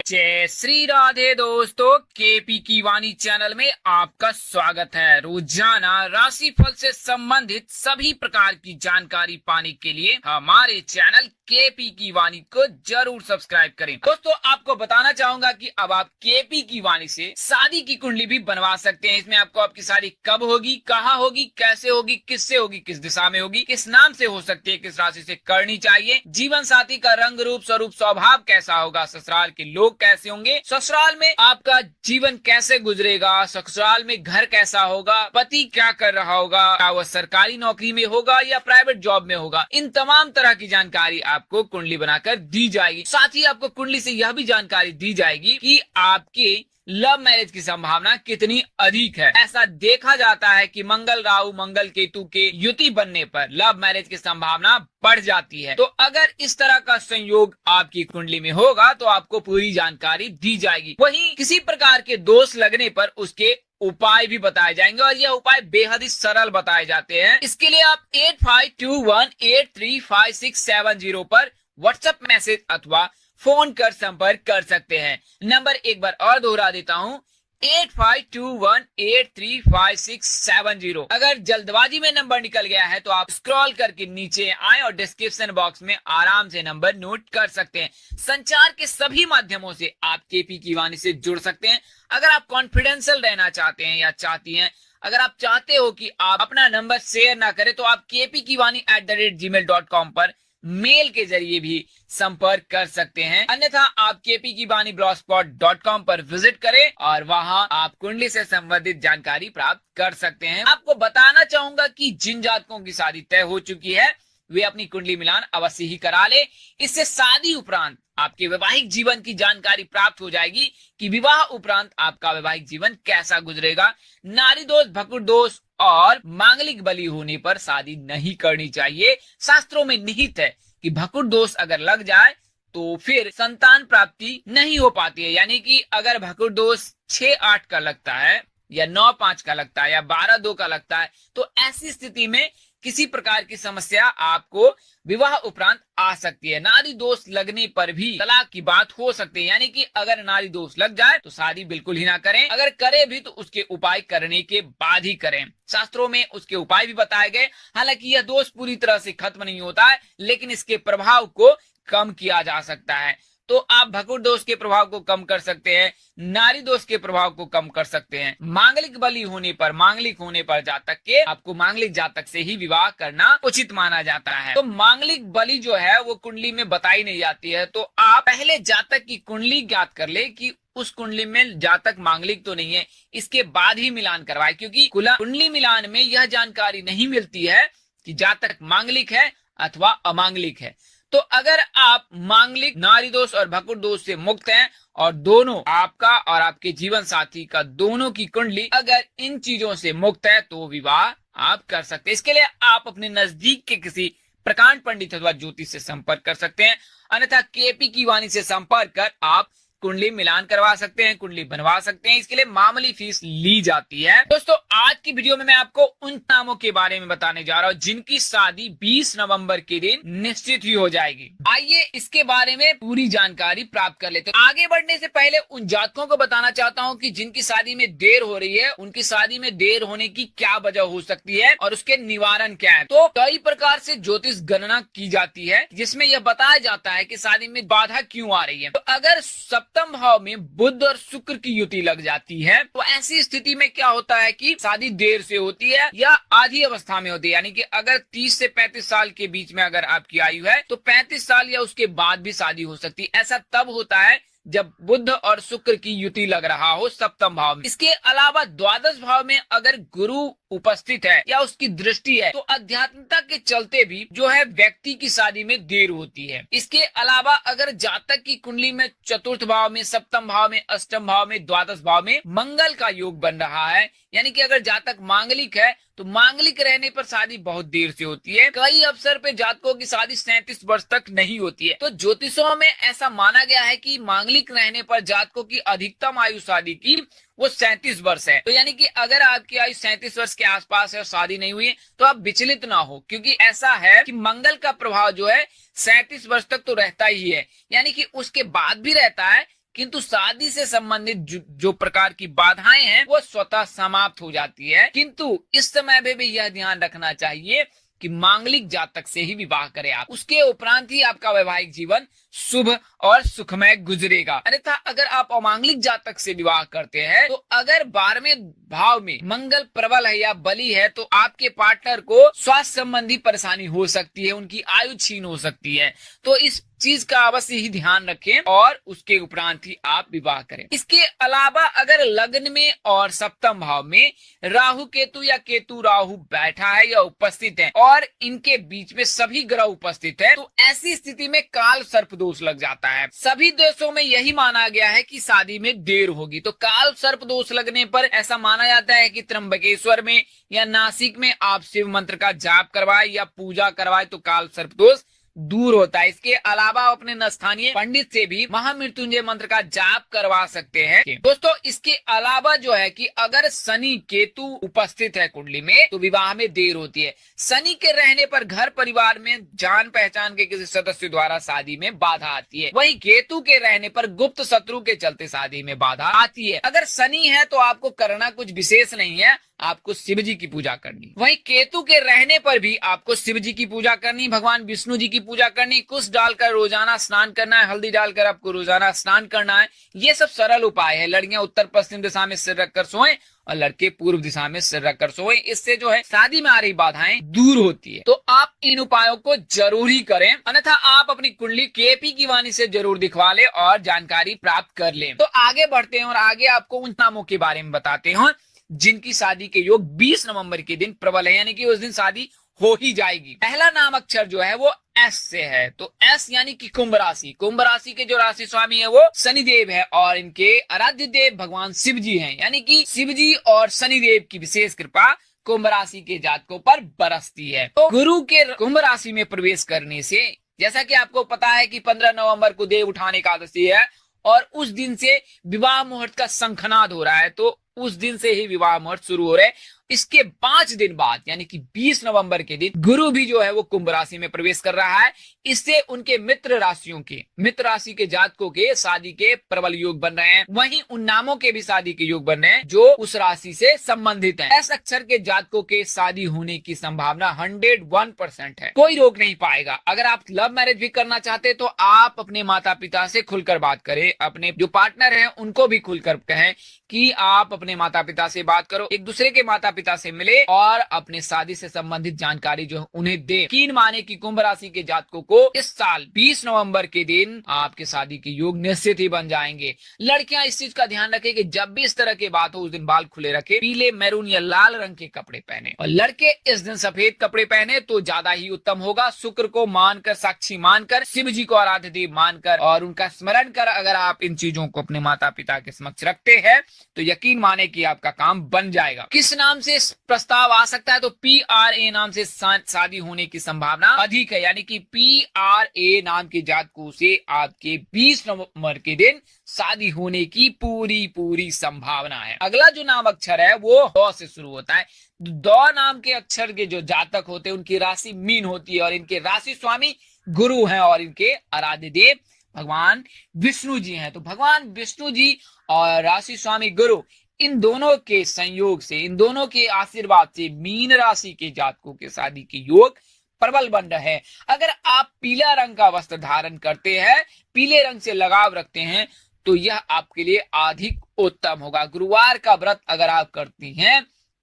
जय श्री राधे दोस्तों, केपी की वाणी चैनल में आपका स्वागत है। रोजाना राशिफल से संबंधित सभी प्रकार की जानकारी पाने के लिए हमारे चैनल केपी की वाणी को जरूर सब्सक्राइब करें। दोस्तों, आपको बताना चाहूंगा कि अब आप केपी की वाणी से शादी की कुंडली भी बनवा सकते हैं। इसमें आपको आपकी शादी कब होगी, कहाँ होगी, कैसे होगी, किससे होगी, किस दिशा में होगी, किस नाम से हो सकती है, किस राशि से करनी चाहिए, जीवन साथी का रंग रूप स्वरूप स्वभाव कैसा होगा, ससुराल के लोग कैसे होंगे, ससुराल में आपका जीवन कैसे गुजरेगा, ससुराल में घर कैसा होगा, पति क्या कर रहा होगा, क्या वह सरकारी नौकरी में होगा या प्राइवेट जॉब में होगा, इन तमाम तरह की जानकारी आपको कुंडली बनाकर दी जाएगी। साथ ही आपको कुंडली से यह भी जानकारी दी जाएगी कि आपके लव मैरिज की संभावना कितनी अधिक है। ऐसा देखा जाता है कि मंगल राहु मंगल केतु के युति बनने पर लव मैरिज की संभावना बढ़ जाती है। तो अगर इस तरह का संयोग आपकी कुंडली में होगा तो आपको पूरी जानकारी दी जाएगी। वहीं किसी प्रकार के दोष लगने पर उसके उपाय भी बताए जाएंगे और यह उपाय बेहद ही सरल बताए जाते हैं। इसके लिए आप 8521835670 पर व्हाट्सएप मैसेज अथवा फोन कर संपर्क कर सकते हैं। नंबर एक बार और दोहरा देता हूँ, 8521835670। अगर जल्दबाजी में नंबर निकल गया है तो आप स्क्रॉल करके नीचे आए और डिस्क्रिप्शन बॉक्स में आराम से नंबर नोट कर सकते हैं। संचार के सभी माध्यमों से आप केपी की वाणी से जुड़ सकते हैं। अगर आप कॉन्फिडेंशियल रहना चाहते हैं या चाहती हैं, अगर आप चाहते हो कि आप अपना नंबर शेयर ना करें तो आप kpkiwani@gmail.com पर मेल के जरिए भी संपर्क कर सकते हैं। अन्यथा आप kpkiwani.blogspot.com पर विजिट करें और वहां आप कुंडली से संबंधित जानकारी प्राप्त कर सकते हैं। आपको बताना चाहूंगा कि जिन जातकों की शादी तय हो चुकी है वे अपनी कुंडली मिलान अवश्य ही करा ले। इससे शादी उपरांत आपके वैवाहिक जीवन की जानकारी प्राप्त हो जाएगी कि विवाह उपरांत आपका वैवाहिक जीवन कैसा गुजरेगा। नारी दोष, भकुर दोष और मांगलिक बलि होने पर शादी नहीं करनी चाहिए। शास्त्रों में निहित है कि भकुर दोष अगर लग जाए तो फिर संतान प्राप्ति नहीं हो पाती है। यानी कि अगर भकुर दोष 6-8 का लगता है या 9-5 का लगता है या 12-2 का लगता है तो ऐसी स्थिति में किसी प्रकार की समस्या आपको विवाह उपरांत आ सकती है। नारी दोष लगने पर भी तलाक की बात हो सकती है। यानी कि अगर नारी दोष लग जाए तो शादी बिल्कुल ही ना करें। अगर करे भी तो उसके उपाय करने के बाद ही करें। शास्त्रों में उसके उपाय भी बताए गए। हालांकि यह दोष पूरी तरह से खत्म नहीं होता है, लेकिन इसके प्रभाव को कम किया जा सकता है। तो आप भकुर दोष के प्रभाव को कम कर सकते हैं, नारी दोष के प्रभाव को कम कर सकते हैं। मांगलिक बलि होने पर, मांगलिक होने पर जातक के आपको मांगलिक जातक से ही विवाह करना उचित माना जाता है। तो मांगलिक बलि जो है वो कुंडली में बताई नहीं जाती है। तो आप पहले जातक की कुंडली ज्ञात कर ले कि उस कुंडली में जातक मांगलिक तो नहीं है, इसके बाद ही मिलान करवाए। क्योंकि कुंडली मिलान में यह जानकारी नहीं मिलती है कि जातक मांगलिक है अथवा अमांगलिक है। तो अगर आप मांगलिक, नारी दोष और भकुर दोष से मुक्त हैं और दोनों आपका और आपके जीवन साथी का दोनों की कुंडली अगर इन चीजों से मुक्त है तो विवाह आप कर सकते हैं। इसके लिए आप अपने नजदीक के किसी प्रकांड पंडित अथवा ज्योतिष से संपर्क कर सकते हैं। अन्यथा केपी की वाणी से संपर्क कर आप कुंडली मिलान करवा सकते हैं, कुंडली बनवा सकते हैं। इसके लिए मामूली फीस ली जाती है। दोस्तों, आज की वीडियो में मैं आपको उन नामों के बारे में बताने जा रहा हूं जिनकी शादी 20 नवंबर के दिन निश्चित ही हो जाएगी। आइए इसके बारे में पूरी जानकारी प्राप्त कर लेते हैं। आगे बढ़ने से पहले उन जातकों को बताना चाहता हूं कि जिनकी शादी में देर हो रही है, उनकी शादी में देर होने की क्या वजह हो सकती है और उसके निवारण क्या है। तो कई प्रकार से ज्योतिष गणना की जाती है जिसमें यह बताया जाता है कि शादी में बाधा क्यों आ रही है। तो अगर सप्तम भाव में बुध और शुक्र की युति लग जाती है तो ऐसी स्थिति में क्या होता है कि शादी देर से होती है या आधी अवस्था में होती है। यानी कि अगर 30 से 35 साल के बीच में अगर आपकी आयु है तो 35 साल या उसके बाद भी शादी हो सकती है। ऐसा तब होता है जब बुध और शुक्र की युति लग रहा हो सप्तम भाव में। इसके अलावा द्वादश भाव में अगर गुरु उपस्थित है या उसकी दृष्टि है तो अध्यात्मता के चलते भी जो है व्यक्ति की शादी में देर होती है। इसके अलावा अगर जातक की कुंडली में चतुर्थ भाव में, सप्तम भाव में, अष्टम भाव में, द्वादश भाव में मंगल का योग बन रहा है, यानी कि अगर जातक मांगलिक है तो मांगलिक रहने पर शादी बहुत देर से होती है। कई अवसर पे जातकों की शादी 37 वर्ष तक नहीं होती है। तो ज्योतिषों में ऐसा माना गया है कि मांगलिक रहने पर जातकों की अधिकतम आयु शादी की वो 37 वर्ष है। तो यानी कि अगर आपकी आयु 37 वर्ष के आसपास है और शादी नहीं हुई है तो आप विचलित ना हो, क्योंकि ऐसा है कि मंगल का प्रभाव जो है 37 वर्ष तक तो रहता ही है, यानी कि उसके बाद भी रहता है किंतु शादी से संबंधित जो प्रकार की बाधाएं हैं वो स्वतः समाप्त हो जाती है। किंतु इस समय में भी यह ध्यान रखना चाहिए कि मांगलिक जातक से ही विवाह करें आप, उसके उपरांत ही आपका वैवाहिक जीवन शुभ और सुखमय गुजरेगा। अन्यथा अगर आप अमांगलिक जातक से विवाह करते हैं तो अगर 12वें भाव में मंगल प्रबल है या बली है तो आपके पार्टनर को स्वास्थ्य संबंधी परेशानी हो सकती है, उनकी आयु छीन हो सकती है। तो इस चीज का अवश्य ही ध्यान रखें और उसके उपरांत ही आप विवाह करें। इसके अलावा अगर लग्न में और सप्तम भाव में राहु केतु या केतु राहु बैठा है या उपस्थित है और इनके बीच में सभी ग्रह उपस्थित है तो ऐसी स्थिति में काल सर्प दोष लग जाता है। सभी देशों में यही माना गया है कि शादी में देर होगी। तो काल सर्प दोष लगने पर ऐसा माना जाता है कि त्र्यंबकेश्वर में या नासिक में आप शिव मंत्र का जाप करवाए या पूजा करवाए तो काल सर्प दोष दूर होता है। इसके अलावा अपने स्थानीय पंडित से भी महामृत्युंजय मंत्र का जाप करवा सकते हैं। दोस्तों इसके अलावा जो है कि अगर शनि केतु उपस्थित है कुंडली में तो विवाह में देर होती है। शनि के रहने पर घर परिवार में जान पहचान के किसी सदस्य द्वारा शादी में बाधा आती है। वहीं केतु के रहने पर गुप्त शत्रु के चलते शादी में बाधा आती है। अगर शनि है तो आपको करना कुछ विशेष नहीं है, आपको शिव जी की पूजा करनी। वहीं केतु के रहने पर भी आपको शिव जी की पूजा करनी, भगवान विष्णु जी की पूजा करनी, कुश डालकर रोजाना स्नान करना है, हल्दी डालकर आपको रोजाना स्नान करना है। ये सब सरल उपाय है। लड़कियां उत्तर पश्चिम दिशा में सिर रखकर सोएं और लड़के पूर्व दिशा में सिर रखकर सोएं। इससे जो है शादी में आ रही बाधाएं दूर होती है। तो आप इन उपायों को जरूर ही करें, अन्यथा आप अपनी कुंडली केपी की वाणी से जरूर दिखवा लें और जानकारी प्राप्त कर लें। तो आगे बढ़ते हैं और आगे आपको उन नामों के बारे में बताते हैं जिनकी शादी के योग 20 नवंबर के दिन प्रबल है, यानी कि उस दिन शादी हो ही जाएगी। पहला नाम अक्षर जो है वो एस से है। तो एस यानी कि कुंभ राशि। कुंभ राशि के जो राशि स्वामी है वो शनिदेव है और इनके आराध्य देव भगवान शिव जी हैं, यानी कि शिव जी और शनिदेव की विशेष कृपा कुंभ राशि के जातकों पर बरसती है। तो गुरु के कुंभ राशि में प्रवेश करने से, जैसा कि आपको पता है कि 15 नवंबर को देव उठान एकादशी है और उस दिन से विवाह मुहूर्त का शंखनाद हो रहा है, तो उस दिन से ही विवाह मुहूर्त शुरू हो रहे हैं। इसके 5 दिन बाद यानी कि 20 नवंबर के दिन गुरु भी जो है वो कुंभ राशि में प्रवेश कर रहा है। इससे उनके मित्र राशि के जातकों के शादी के प्रबल योग बन रहे हैं। वहीं उन नामों के भी शादी के योग बन रहे हैं जो उस राशि से संबंधित हैं। एस अक्षर के जातकों के शादी होने की संभावना 101% है, कोई रोक नहीं पाएगा। अगर आप लव मैरिज भी करना चाहते तो आप अपने माता पिता से खुलकर बात करें, अपने जो पार्टनर है उनको भी खुलकर कहें कि आप अपने माता पिता से बात करो, एक दूसरे के माता पिता से मिले और अपने शादी से संबंधित जानकारी जो है उन्हें दे। यकीन माने कि कुंभ राशि के जातकों को इस साल 20 नवंबर के दिन आपके शादी के योग निश्चित ही बन जाएंगे। लड़कियां इस चीज का ध्यान रखें कि जब भी इस तरह की बात हो उस दिन बाल खुले रखे, पीले मैरून या लाल रंग के कपड़े पहने और लड़के इस दिन सफेद कपड़े पहने तो ज्यादा ही उत्तम होगा। शुक्र को मानकर, साक्षी मानकर, शिव जी को आराध्य देव मानकर और उनका स्मरण कर अगर आप इन चीजों को अपने माता पिता के समक्ष रखते हैं तो यकीन माने कि आपका काम बन जाएगा। किस नाम से प्रस्ताव आ सकता है? तो PRA नाम से शादी होने की संभावना अधिक है, यानी कि PRA नाम के जातकों से आपके 20 नवंबर के दिन शादी होने की पूरी संभावना है। अगला जो नाम अक्षर है वो द से शुरू होता है। द नाम के अक्षर के जो जातक होते हैं उनकी राशि मीन होती है और इनके राशि स्वामी गुरु हैं और इनके आराध्य देव भगवान विष्णु जी हैं। तो भगवान विष्णु जी और राशि स्वामी गुरु, इन दोनों के संयोग से, इन दोनों के आशीर्वाद से मीन राशि के जातकों के शादी के योग प्रबल बन रहे हैं। अगर आप पीला रंग का वस्त्र धारण करते हैं, पीले रंग से लगाव रखते हैं तो यह आपके लिए अधिक उत्तम होगा। गुरुवार का व्रत अगर आप करती हैं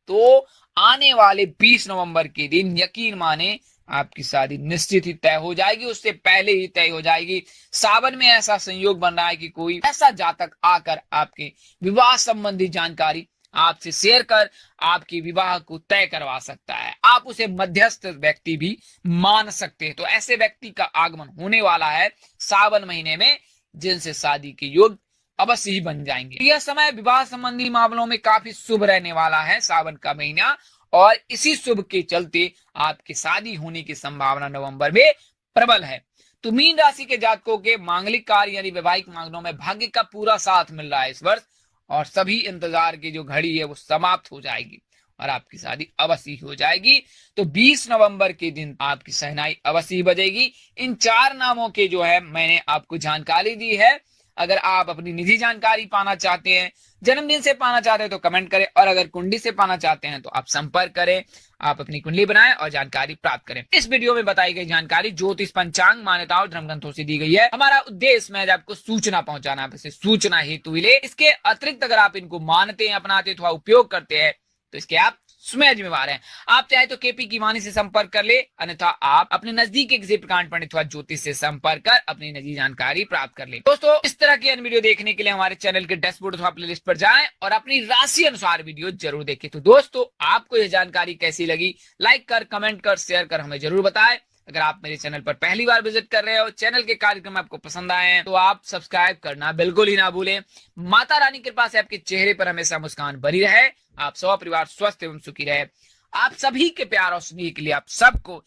तो आने वाले 20 नवंबर के दिन यकीन माने आपकी शादी निश्चित ही तय हो जाएगी, उससे पहले ही तय हो जाएगी। सावन में ऐसा संयोग बन रहा है कि कोई ऐसा जातक आकर आपके विवाह संबंधी जानकारी आपसे शेयर कर आपके विवाह को तय करवा सकता है। आप उसे मध्यस्थ व्यक्ति भी मान सकते हैं। तो ऐसे व्यक्ति का आगमन होने वाला है सावन महीने में, जिनसे शादी के योग अवश्य ही बन जाएंगे। यह समय विवाह संबंधी मामलों में काफी शुभ रहने वाला है, सावन का महीना, और इसी शुभ के चलते आपकी शादी होने की संभावना नवंबर में प्रबल है। तो मीन राशि के जातकों के मांगलिक कार्य यानी वैवाहिक मांगनों में भाग्य का पूरा साथ मिल रहा है इस वर्ष, और सभी इंतजार की जो घड़ी है वो समाप्त हो जाएगी और आपकी शादी अवश्य हो जाएगी। तो 20 नवंबर के दिन आपकी शहनाई अवश्य बजेगी। इन 4 नामों के जो है मैंने आपको जानकारी दी है। अगर आप अपनी निजी जानकारी पाना चाहते हैं, जन्मदिन से पाना चाहते हैं तो कमेंट करें, और अगर कुंडली से पाना चाहते हैं तो आप संपर्क करें। आप अपनी कुंडली बनाएं और जानकारी प्राप्त करें। इस वीडियो में बताई गई जानकारी ज्योतिष, पंचांग, मान्यताओं, धर्म ग्रंथों से दी गई है। हमारा उद्देश्य महज आपको सूचना पहुंचाना, सूचना हेतु मिले। इसके अतिरिक्त अगर आप इनको मानते हैं, अपनाते हैं अथवा उपयोग करते हैं तो इसके आप स्वयं जिम्मेवार हैं। आप चाहे तो केपी की वाणी से संपर्क कर ले, अन्यथा आप अपने नजदीक के किसी प्रकांड पंडित अथवा ज्योतिष से संपर्क कर अपनी निजी जानकारी प्राप्त कर ले। दोस्तों, इस तरह की अन्य वीडियो देखने के लिए हमारे चैनल के डैशबोर्ड अथवा प्लेलिस्ट पर जाएं और अपनी राशि अनुसार वीडियो जरूर देखें। तो दोस्तों, आपको यह जानकारी कैसी लगी, लाइक कर, कमेंट कर, शेयर कर हमें जरूर बताएं। अगर आप मेरे चैनल पर पहली बार विजिट कर रहे हो, चैनल के कार्यक्रम आपको पसंद आए हैं तो आप सब्सक्राइब करना बिल्कुल ही ना भूलें। माता रानी की कृपा से आपके चेहरे पर हमेशा मुस्कान बनी रहे, आप सब परिवार स्वस्थ एवं सुखी रहे। आप सभी के प्यार और स्नेह के लिए आप सबको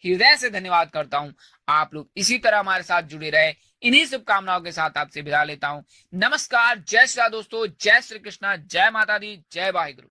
हृदय से धन्यवाद करता हूं। आप लोग इसी तरह हमारे साथ जुड़े रहे, इन्हीं शुभकामनाओं के साथ आपसे विदा लेता हूं। नमस्कार, जय श्री राम दोस्तों, जय श्री कृष्णा, जय माता दी, जय वाहिगुरु।